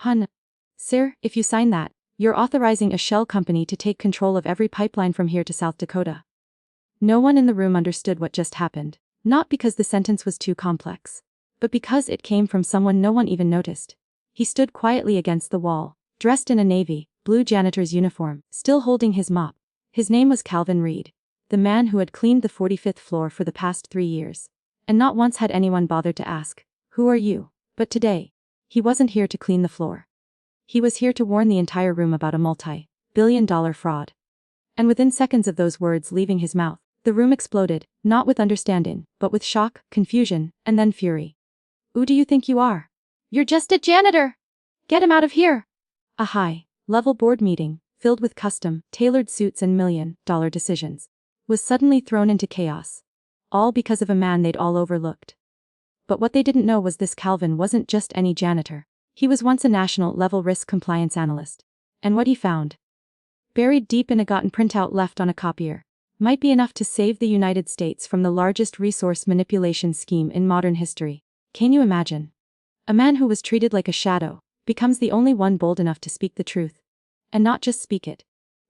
Hun. Sir, if you sign that, you're authorizing a shell company to take control of every pipeline from here to South Dakota. No one in the room understood what just happened, not because the sentence was too complex, but because it came from someone no one even noticed. He stood quietly against the wall, dressed in a navy blue janitor's uniform, still holding his mop. His name was Calvin Reed, the man who had cleaned the 45th floor for the past 3 years. And not once had anyone bothered to ask, "Who are you?" But today, he wasn't here to clean the floor. He was here to warn the entire room about a multi-billion-dollar fraud. And within seconds of those words leaving his mouth, the room exploded, not with understanding, but with shock, confusion, and then fury. "Who do you think you are? You're just a janitor! Get him out of here!" A high-level board meeting, filled with custom-tailored suits and million-dollar decisions, was suddenly thrown into chaos. All because of a man they'd all overlooked. But what they didn't know was this Calvin wasn't just any janitor. He was once a national-level risk compliance analyst. And what he found, buried deep in a gotten printout left on a copier, might be enough to save the United States from the largest resource manipulation scheme in modern history. Can you imagine? A man who was treated like a shadow becomes the only one bold enough to speak the truth. And not just speak it,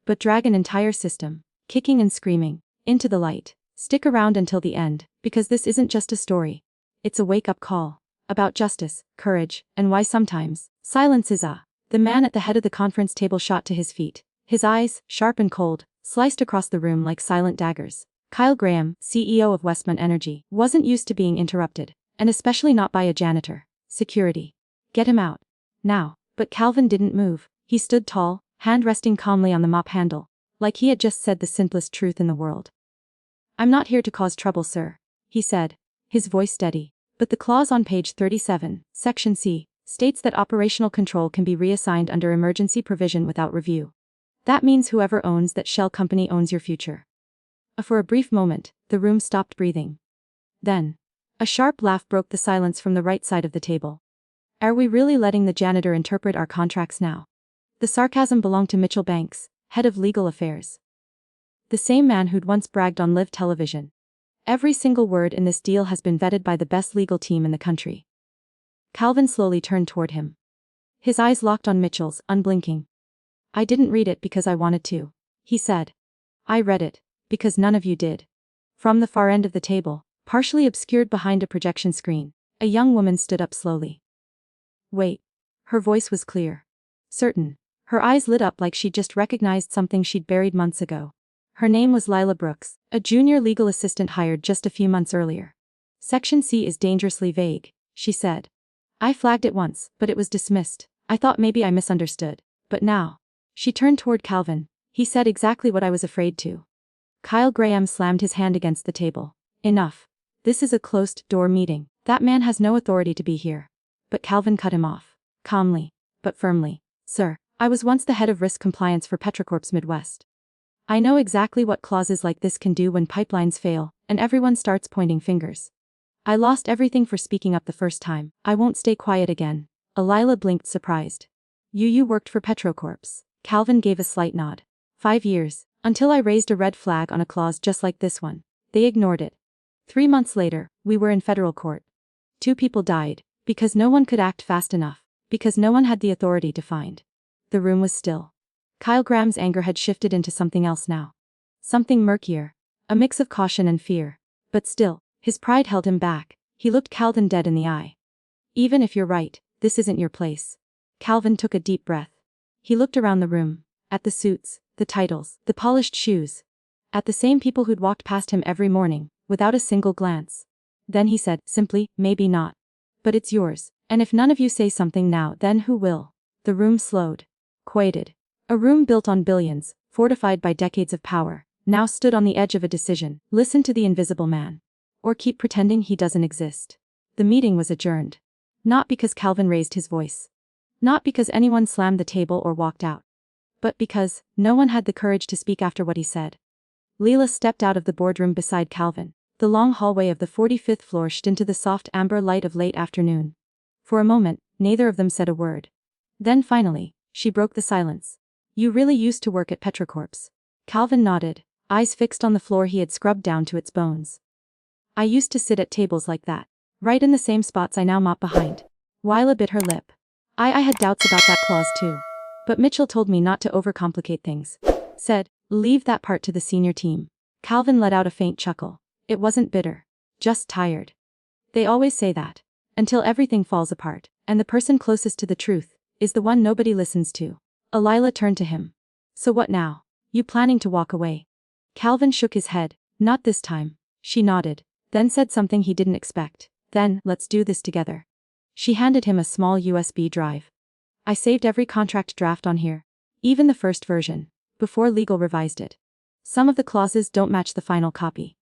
but drag an entire system, kicking and screaming, into the light. Stick around until the end, because this isn't just a story. It's a wake-up call. About justice, courage, and why sometimes silence is a. The man at the head of the conference table shot to his feet. His eyes, sharp and cold, sliced across the room like silent daggers. Kyle Graham, CEO of Westmont Energy, wasn't used to being interrupted, and especially not by a janitor. Security. Get him out. Now. But Calvin didn't move. He stood tall, hand resting calmly on the mop handle, like he had just said the simplest truth in the world. "I'm not here to cause trouble, sir," he said, his voice steady. But the clause on page 37, section C, states that operational control can be reassigned under emergency provision without review. That means whoever owns that shell company owns your future. For a brief moment, the room stopped breathing. Then, a sharp laugh broke the silence from the right side of the table. "Are we really letting the janitor interpret our contracts now?" The sarcasm belonged to Mitchell Banks, head of legal affairs. The same man who'd once bragged on live television. "Every single word in this deal has been vetted by the best legal team in the country." Calvin slowly turned toward him. His eyes locked on Mitchell's, unblinking. "I didn't read it because I wanted to," he said. "I read it because none of you did." From the far end of the table, partially obscured behind a projection screen, a young woman stood up slowly. "Wait." Her voice was clear. Certain. Her eyes lit up like she'd just recognized something she'd buried months ago. Her name was Lila Brooks, a junior legal assistant hired just a few months earlier. "Section C is dangerously vague," she said. "I flagged it once, but it was dismissed. I thought maybe I misunderstood. But now." She turned toward Calvin. "He said exactly what I was afraid to." Kyle Graham slammed his hand against the table. "Enough. This is a closed-door meeting. That man has no authority to be here." But Calvin cut him off. Calmly, but firmly. "Sir, I was once the head of risk compliance for Petrocorp's Midwest. I know exactly what clauses like this can do when pipelines fail, and everyone starts pointing fingers. I lost everything for speaking up the first time. I won't stay quiet again." Lila blinked surprised. You worked for Petrocorp's." Calvin gave a slight nod. 5 years, until I raised a red flag on a clause just like this one. They ignored it. 3 months later, we were in federal court. 2 people died, because no one could act fast enough, because no one had the authority to find. The room was still. Kyle Graham's anger had shifted into something else now. Something murkier. A mix of caution and fear. But still, his pride held him back. He looked Calvin dead in the eye. "Even if you're right, this isn't your place." Calvin took a deep breath. He looked around the room. At the suits, the titles, the polished shoes. At the same people who'd walked past him every morning, without a single glance. Then he said, simply, "Maybe not. But it's yours. And if none of you say something now, then who will?" The room slowed. Quieted. A room built on billions, fortified by decades of power, now stood on the edge of a decision. Listen to the invisible man. Or keep pretending he doesn't exist. The meeting was adjourned. Not because Calvin raised his voice. Not because anyone slammed the table or walked out. But because no one had the courage to speak after what he said. Leela stepped out of the boardroom beside Calvin. The long hallway of the 45th floor shone into the soft amber light of late afternoon. For a moment, neither of them said a word. Then finally, she broke the silence. "You really used to work at Petrocorp's?" Calvin nodded, eyes fixed on the floor he had scrubbed down to its bones. "I used to sit at tables like that. Right in the same spots I now mop behind." Wyla bit her lip. I had doubts about that clause too. But Mitchell told me not to overcomplicate things. Said, leave that part to the senior team. Calvin let out a faint chuckle. It wasn't bitter. Just tired. They always say that. Until everything falls apart, and the person closest to the truth is the one nobody listens to. Lila turned to him. So what now? You planning to walk away? Calvin shook his head. Not this time. She nodded, then said something he didn't expect. Then, let's do this together. She handed him a small USB drive. I saved every contract draft on here. Even the first version, before legal revised it. Some of the clauses don't match the final copy.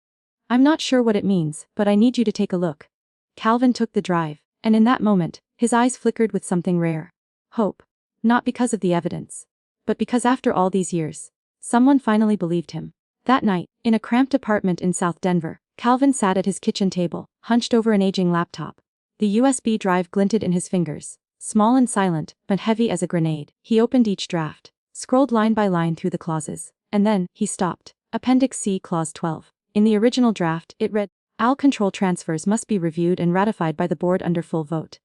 I'm not sure what it means, but I need you to take a look. Calvin took the drive, and in that moment, his eyes flickered with something rare. Hope. Not because of the evidence, but because after all these years, someone finally believed him. That night, in a cramped apartment in South Denver, Calvin sat at his kitchen table, hunched over an aging laptop. The USB drive glinted in his fingers, small and silent, but heavy as a grenade. He opened each draft, scrolled line by line through the clauses, and then, he stopped. Appendix C, Clause 12. In the original draft, it read, all control transfers must be reviewed and ratified by the board under full vote.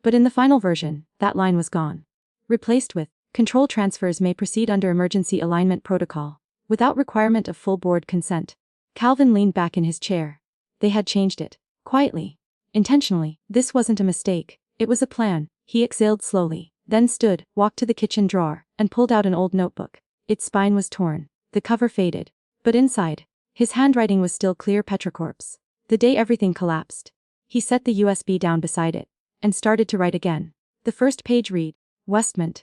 But in the final version, that line was gone. Replaced with, control transfers may proceed under emergency alignment protocol, without requirement of full board consent. Calvin leaned back in his chair. They had changed it. Quietly. Intentionally. This wasn't a mistake. It was a plan. He exhaled slowly, then stood, walked to the kitchen drawer, and pulled out an old notebook. Its spine was torn. The cover faded. But inside, his handwriting was still clear petricorpse. The day everything collapsed. He set the USB down beside it, and started to write again. The first page read, Westmont.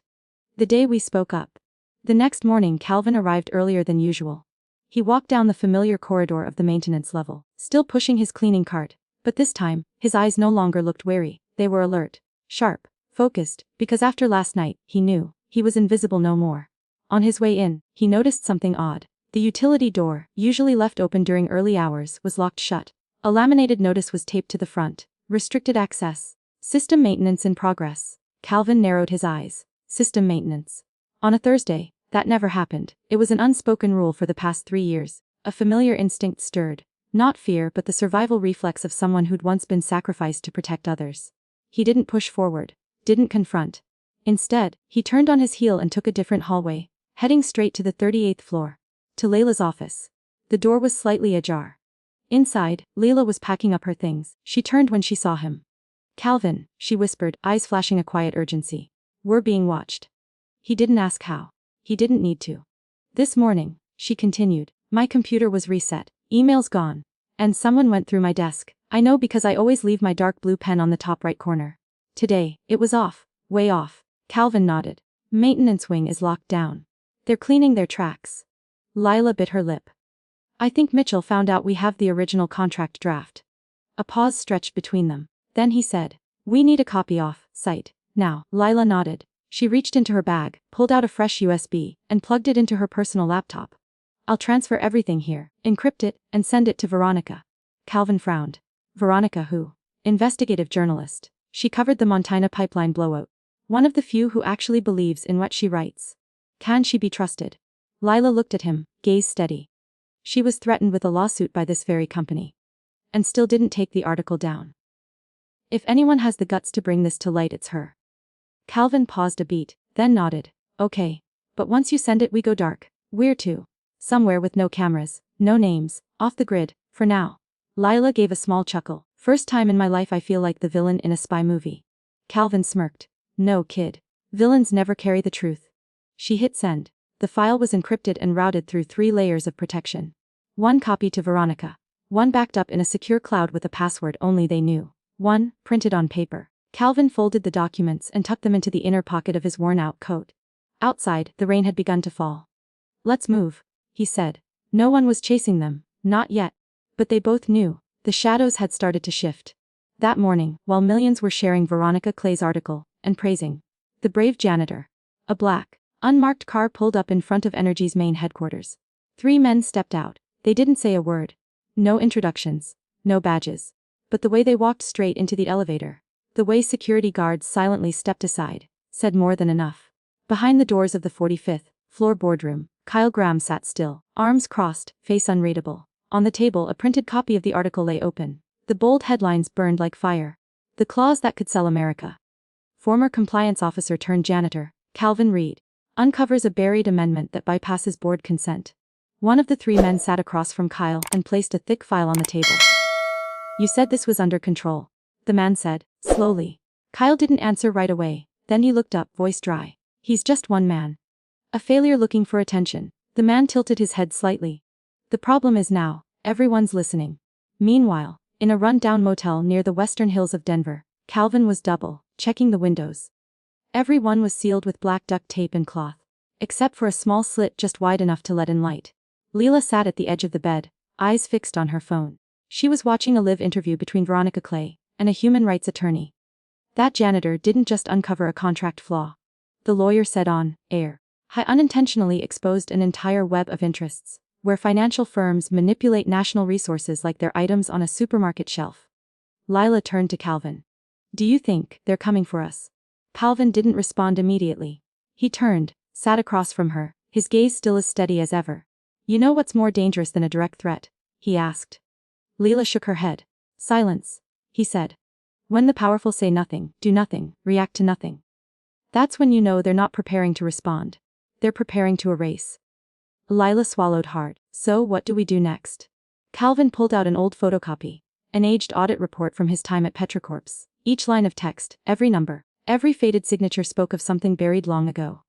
The day we spoke up. The next morning Calvin arrived earlier than usual. He walked down the familiar corridor of the maintenance level, still pushing his cleaning cart, but this time, his eyes no longer looked wary, they were alert, sharp, focused, because after last night, he knew, he was invisible no more. On his way in, he noticed something odd. The utility door, usually left open during early hours, was locked shut. A laminated notice was taped to the front, restricted access. System maintenance in progress. Calvin narrowed his eyes. System maintenance. On a Thursday, that never happened. It was an unspoken rule for the past 3 years. A familiar instinct stirred. Not fear but the survival reflex of someone who'd once been sacrificed to protect others. He didn't push forward. Didn't confront. Instead, he turned on his heel and took a different hallway, heading straight to the 38th floor. To Layla's office. The door was slightly ajar. Inside, Layla was packing up her things. She turned when she saw him. Calvin, she whispered, eyes flashing a quiet urgency. We're being watched. He didn't ask how. He didn't need to. This morning, she continued, my computer was reset, emails gone. And someone went through my desk. I know because I always leave my dark blue pen on the top right corner. Today, it was off. Way off. Calvin nodded. Maintenance wing is locked down. They're cleaning their tracks. Lila bit her lip. I think Mitchell found out we have the original contract draft. A pause stretched between them. Then he said, we need a copy off site. Now. Lila nodded. She reached into her bag, pulled out a fresh USB, and plugged it into her personal laptop. I'll transfer everything here, encrypt it, and send it to Veronica. Calvin frowned. Veronica who? Investigative journalist. She covered the Montana pipeline blowout. One of the few who actually believes in what she writes. Can she be trusted? Lila looked at him, gaze steady. She was threatened with a lawsuit by this very company. And still didn't take the article down. If anyone has the guts to bring this to light, it's her. Calvin paused a beat, then nodded. Okay. But once you send it we go dark. Where to? Somewhere with no cameras, no names, off the grid, for now. Lila gave a small chuckle. First time in my life I feel like the villain in a spy movie. Calvin smirked. No kid. Villains never carry the truth. She hit send. The file was encrypted and routed through 3 layers of protection. One copy to Veronica. One backed up in a secure cloud with a password only they knew. One, printed on paper. Calvin folded the documents and tucked them into the inner pocket of his worn-out coat. Outside, the rain had begun to fall. Let's move, he said. No one was chasing them, not yet. But they both knew. The shadows had started to shift. That morning, while millions were sharing Veronica Clay's article, and praising the brave janitor, a black, unmarked car pulled up in front of Energy's main headquarters. 3 men stepped out. They didn't say a word. No introductions. No badges. But the way they walked straight into the elevator, the way security guards silently stepped aside, said more than enough. Behind the doors of the 45th floor boardroom, Kyle Graham sat still, arms crossed, face unreadable. On the table a printed copy of the article lay open. The bold headlines burned like fire. The clause that could sell America. former compliance officer turned janitor, Calvin Reed, uncovers a buried amendment that bypasses board consent. One of the three men sat across from Kyle and placed a thick file on the table. "You said this was under control," the man said, slowly. Kyle didn't answer right away, then he looked up, voice dry. "He's just one man. A failure looking for attention." The man tilted his head slightly. "The problem is now, everyone's listening." Meanwhile, in a run-down motel near the western hills of Denver, Calvin was checking the windows. Every one was sealed with black duct tape and cloth, except for a small slit just wide enough to let in light. Leela sat at the edge of the bed, eyes fixed on her phone. She was watching a live interview between Veronica Clay and a human rights attorney. That janitor didn't just uncover a contract flaw. The lawyer said on air, "I unintentionally exposed an entire web of interests, where financial firms manipulate national resources like they're items on a supermarket shelf." Lila turned to Calvin. "Do you think they're coming for us?" Calvin didn't respond immediately. He turned, sat across from her, his gaze still as steady as ever. "You know what's more dangerous than a direct threat?" he asked. Leela shook her head. "Silence," he said. "When the powerful say nothing, do nothing, react to nothing. That's when you know they're not preparing to respond. They're preparing to erase." Lila swallowed hard. "So what do we do next?" Calvin pulled out an old photocopy, an aged audit report from his time at Petrocorps. Each line of text, every number, every faded signature spoke of something buried long ago.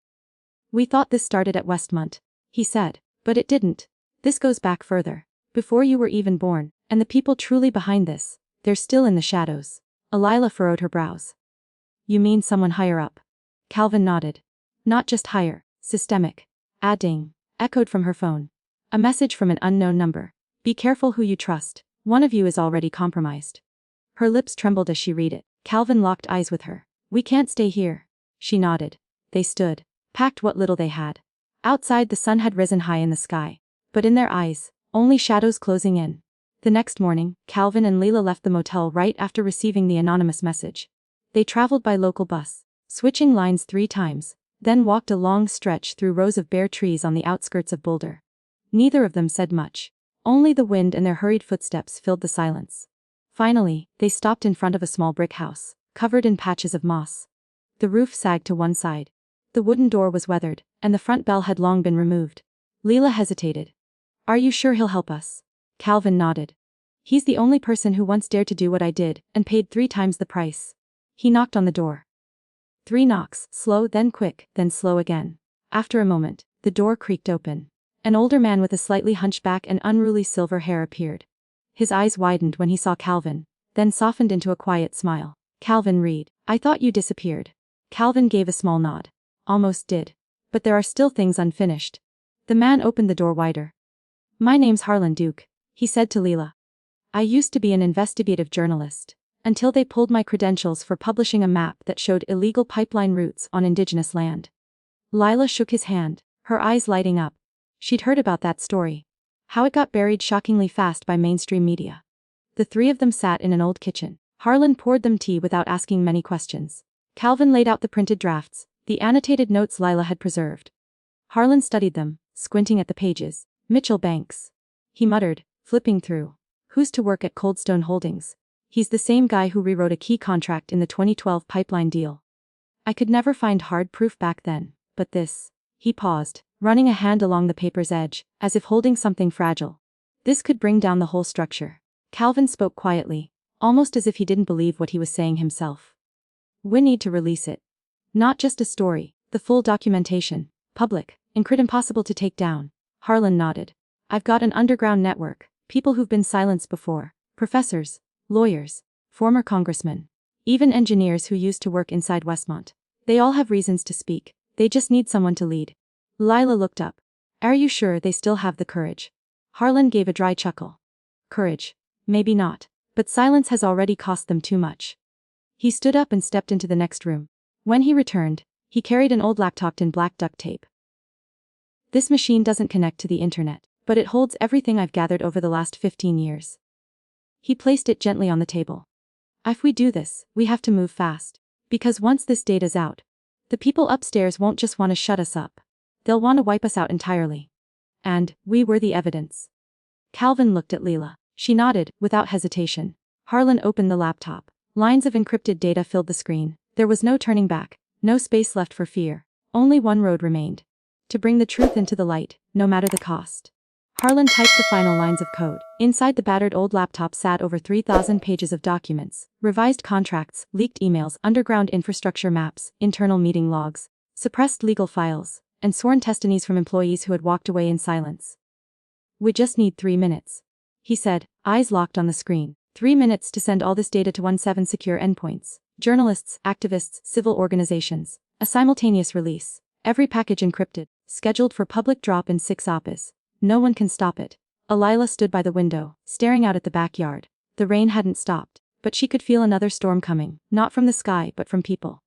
"We thought this started at Westmont," he said, "but it didn't. This goes back further. Before you were even born, and the people truly behind this, they're still in the shadows." Lila furrowed her brows. "You mean someone higher up?" Calvin nodded. "Not just higher, systemic." "Ah ding," echoed from her phone. A message from an unknown number. "Be careful who you trust. One of you is already compromised." Her lips trembled as she read it. Calvin locked eyes with her. "We can't stay here." She nodded. They stood, packed what little they had. Outside the sun had risen high in the sky, but in their eyes, only shadows closing in. The next morning, Calvin and Leela left the motel right after receiving the anonymous message. They traveled by local bus, switching lines 3 times, then walked a long stretch through rows of bare trees on the outskirts of Boulder. Neither of them said much. Only the wind and their hurried footsteps filled the silence. Finally, they stopped in front of a small brick house, covered in patches of moss. The roof sagged to one side. The wooden door was weathered, and the front bell had long been removed. Leela hesitated. "Are you sure he'll help us?" Calvin nodded. "He's the only person who once dared to do what I did, and paid 3 times the price." He knocked on the door. 3 knocks, slow then quick, then slow again. After a moment, the door creaked open. An older man with a slightly hunched back and unruly silver hair appeared. His eyes widened when he saw Calvin, then softened into a quiet smile. "Calvin Reed, I thought you disappeared." Calvin gave a small nod. "Almost did. But there are still things unfinished." The man opened the door wider. "My name's Harlan Duke," he said to Leela. "I used to be an investigative journalist, until they pulled my credentials for publishing a map that showed illegal pipeline routes on indigenous land." Leela shook his hand, her eyes lighting up. She'd heard about that story. How it got buried shockingly fast by mainstream media. The 3 of them sat in an old kitchen. Harlan poured them tea without asking many questions. Calvin laid out the printed drafts, the annotated notes Leela had preserved. Harlan studied them, squinting at the pages. "Mitchell Banks," he muttered, flipping through. "Who's to work at Coldstone Holdings? He's the same guy who rewrote a key contract in the 2012 pipeline deal. I could never find hard proof back then, but this." He paused, running a hand along the paper's edge, as if holding something fragile. "This could bring down the whole structure." Calvin spoke quietly, almost as if he didn't believe what he was saying himself. "We need to release it. Not just a story, the full documentation, public, impossible to take down." Harlan nodded. "I've got an underground network, people who've been silenced before, professors, lawyers, former congressmen, even engineers who used to work inside Westmont. They all have reasons to speak, they just need someone to lead." Leela looked up. "Are you sure they still have the courage?" Harlan gave a dry chuckle. "Courage? Maybe not, but silence has already cost them too much." He stood up and stepped into the next room. When he returned, he carried an old laptop in black duct tape. "This machine doesn't connect to the internet, but it holds everything I've gathered over the last 15 years. He placed it gently on the table. "If we do this, we have to move fast. Because once this data's out, the people upstairs won't just want to shut us up. They'll want to wipe us out entirely. And we were the evidence." Calvin looked at Leela. She nodded, without hesitation. Harlan opened the laptop. Lines of encrypted data filled the screen, There was no turning back, no space left for fear. Only one road remained. To bring the truth into the light, no matter the cost. Harlan typed the final lines of code. Inside the battered old laptop sat over 3,000 pages of documents, revised contracts, leaked emails, underground infrastructure maps, internal meeting logs, suppressed legal files, and sworn testimonies from employees who had walked away in silence. "We just need 3 minutes," he said, eyes locked on the screen. 3 minutes to send all this data to 17 secure endpoints. Journalists, activists, civil organizations. A simultaneous release. Every package encrypted. Scheduled for public drop in 6 hours. No one can stop it. Alila stood by the window, staring out at the backyard. The rain hadn't stopped, but she could feel another storm coming, not from the sky but from people.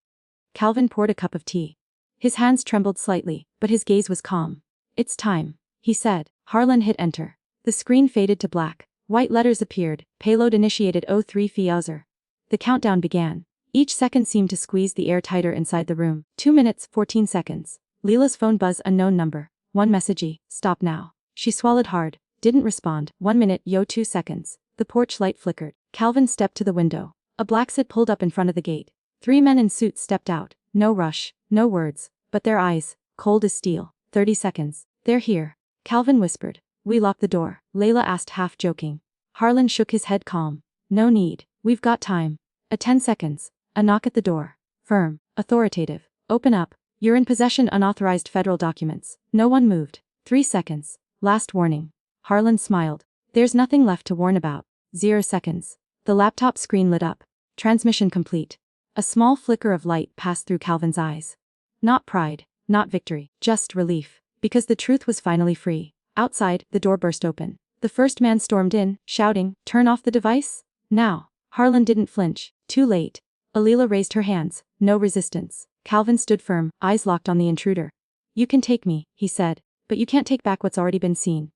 Calvin poured a cup of tea. His hands trembled slightly, but his gaze was calm. "It's time," he said. Harlan hit enter. The screen faded to black. White letters appeared. Payload initiated 03 Fauser. The countdown began. Each second seemed to squeeze the air tighter inside the room. 2 minutes, 14 seconds. Leela's phone buzz, unknown number. One message, stop now. She swallowed hard, didn't respond. 1 minute, 2 seconds. The porch light flickered. Calvin stepped to the window. A black Sid pulled up in front of the gate. 3 men in suits stepped out. No rush, no words, but their eyes, cold as steel. 30 seconds. "They're here," Calvin whispered. "We locked the door," Layla asked, half joking. Harlan shook his head, calm. "No need, we've got time." 10 seconds. A knock at the door. Firm, authoritative. "Open up. You're in possession unauthorized federal documents." No one moved. 3 seconds. "Last warning." Harlan smiled. "There's nothing left to warn about." 0 seconds. The laptop screen lit up. Transmission complete. A small flicker of light passed through Calvin's eyes. Not pride, not victory, just relief. Because the truth was finally free. Outside, the door burst open. The first man stormed in, shouting, "Turn off the device? Now." Harlan didn't flinch. Too late. Alila raised her hands. No resistance. Calvin stood firm, eyes locked on the intruder. "You can take me," he said, "but you can't take back what's already been seen."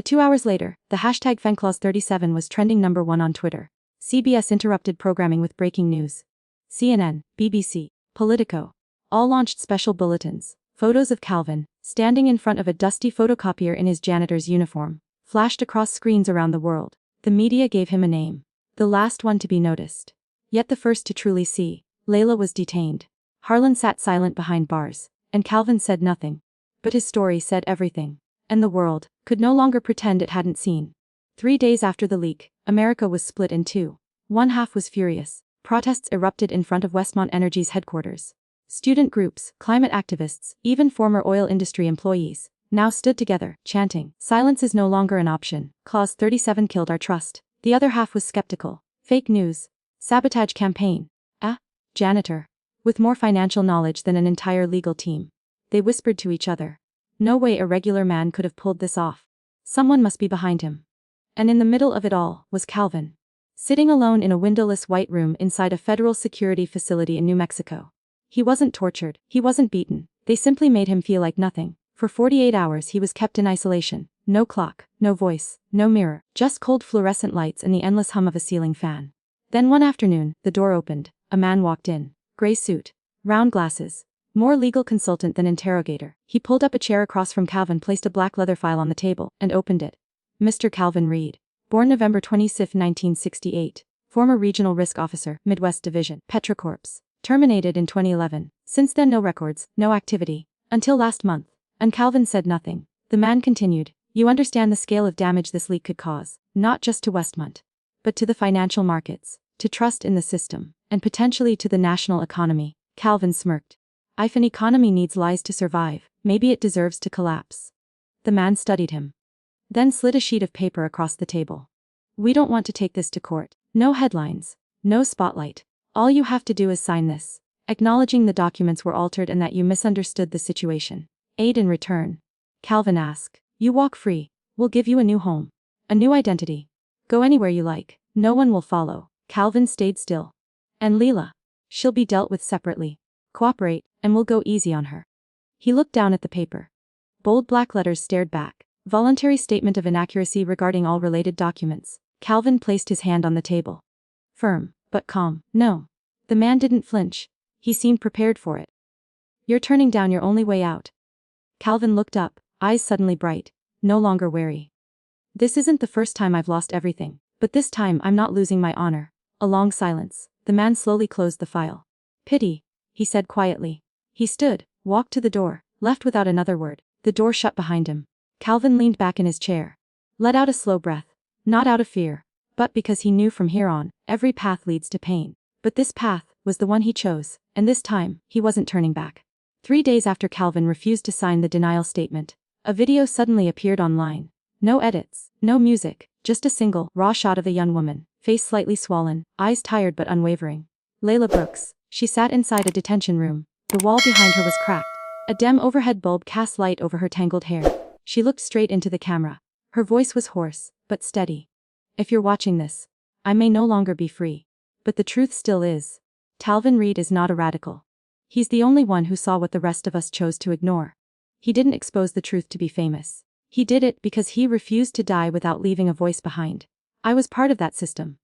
2 hours later, the hashtag FenClause37 was trending #1 on Twitter. CBS interrupted programming with breaking news. CNN, BBC, Politico, all launched special bulletins. Photos of Calvin, standing in front of a dusty photocopier in his janitor's uniform, flashed across screens around the world. The media gave him a name. The last one to be noticed. Yet the first to truly see. Layla was detained. Harlan sat silent behind bars, and Calvin said nothing. But his story said everything. And the world could no longer pretend it hadn't seen. 3 days after the leak, America was split in two. One half was furious. Protests erupted in front of Westmont Energy's headquarters. Student groups, climate activists, even former oil industry employees, now stood together, chanting, "Silence is no longer an option. Clause 37 killed our trust." The other half was skeptical. Fake news. Sabotage campaign. Janitor. With more financial knowledge than an entire legal team. They whispered to each other. No way a regular man could have pulled this off. Someone must be behind him. And in the middle of it all was Calvin. Sitting alone in a windowless white room inside a federal security facility in New Mexico. He wasn't tortured, he wasn't beaten, they simply made him feel like nothing. For 48 hours he was kept in isolation. No clock, no voice, no mirror, just cold fluorescent lights and the endless hum of a ceiling fan. Then one afternoon, the door opened. A man walked in. Gray suit. Round glasses. More legal consultant than interrogator. He pulled up a chair across from Calvin, placed a black leather file on the table, and opened it. Mr. Calvin Reed. Born November 25, 1968. Former Regional Risk Officer, Midwest Division, Petrocorps. Terminated in 2011. Since then no records, no activity. Until last month. And Calvin said nothing. The man continued. "You understand the scale of damage this leak could cause, not just to Westmont, but to the financial markets, to trust in the system, and potentially to the national economy." Calvin smirked. "If an economy needs lies to survive, maybe it deserves to collapse." The man studied him. Then slid a sheet of paper across the table. "We don't want to take this to court. No headlines. No spotlight. All you have to do is sign this, acknowledging the documents were altered and that you misunderstood the situation. Aid in return." Calvin asked. "You walk free. We'll give you a new home. A new identity. Go anywhere you like. No one will follow." Calvin stayed still. "And Leela? She'll be dealt with separately. Cooperate, and we'll go easy on her." He looked down at the paper. Bold black letters stared back. Voluntary statement of inaccuracy regarding all related documents. Calvin placed his hand on the table. Firm, but calm. "No." The man didn't flinch. He seemed prepared for it. "You're turning down your only way out." Calvin looked up, eyes suddenly bright, no longer wary. "This isn't the first time I've lost everything, but this time I'm not losing my honor." A long silence. The man slowly closed the file. Pity, he said quietly. He stood, walked to the door, left without another word. The door shut behind him. Calvin leaned back in his chair. Let out a slow breath. Not out of fear, but because he knew from here on, every path leads to pain. But this path was the one he chose, and this time, he wasn't turning back. 3 days after Calvin refused to sign the denial statement, a video suddenly appeared online. No edits, no music, just a single, raw shot of a young woman, face slightly swollen, eyes tired but unwavering. Layla Brooks. She sat inside a detention room. The wall behind her was cracked. A dim overhead bulb cast light over her tangled hair. She looked straight into the camera. Her voice was hoarse, but steady. If you're watching this, I may no longer be free. But the truth still is. Calvin Reed is not a radical. He's the only one who saw what the rest of us chose to ignore. He didn't expose the truth to be famous. He did it because he refused to die without leaving a voice behind. I was part of that system.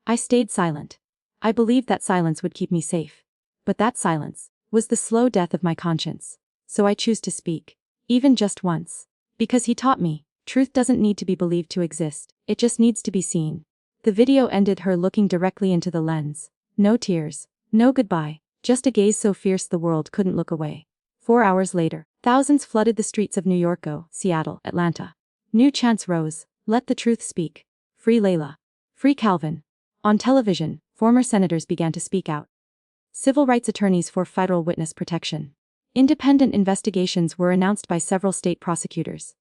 I stayed silent. I believed that silence would keep me safe. But that silence was the slow death of my conscience. So I choose to speak. Even just once. Because he taught me, truth doesn't need to be believed to exist, it just needs to be seen. The video ended her looking directly into the lens. No tears. No goodbye. Just a gaze so fierce the world couldn't look away. 4 hours later, thousands flooded the streets of New York, Seattle, Atlanta. New chants rose. Let the truth speak. Free Layla. Free Calvin. On television, former senators began to speak out. Civil rights attorneys for federal witness protection. Independent investigations were announced by several state prosecutors.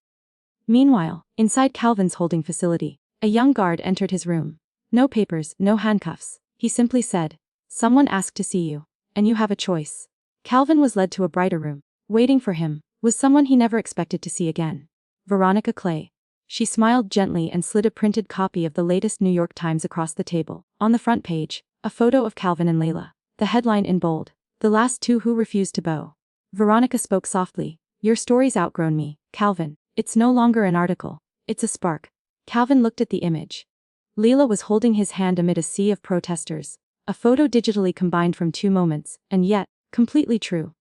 Meanwhile, inside Calvin's holding facility, a young guard entered his room. No papers, no handcuffs. He simply said, "Someone asked to see you, and you have a choice." Calvin was led to a brighter room. Waiting for him was someone he never expected to see again. Veronica Clay. She smiled gently and slid a printed copy of the latest New York Times across the table. On the front page, a photo of Calvin and Layla. The headline in bold, "The last two who refused to bow." Veronica spoke softly. "Your story's outgrown me, Calvin. It's no longer an article. It's a spark." Calvin looked at the image. Layla was holding his hand amid a sea of protesters. A photo digitally combined from 2 moments, and yet, completely true.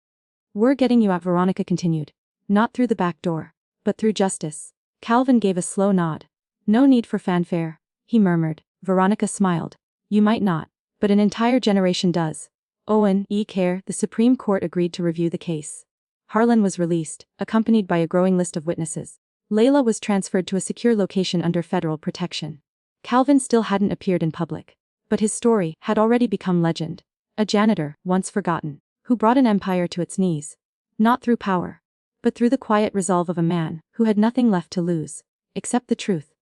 "We're getting you out," Veronica continued. "Not through the back door, but through justice." Calvin gave a slow nod. "No need for fanfare," he murmured. Veronica smiled. "You might not, but an entire generation does." Owen E. Kerr, the Supreme Court agreed to review the case. Harlan was released, accompanied by a growing list of witnesses. Layla was transferred to a secure location under federal protection. Calvin still hadn't appeared in public. But his story had already become legend. A janitor, once forgotten, who brought an empire to its knees. Not through power, but through the quiet resolve of a man who had nothing left to lose, except the truth.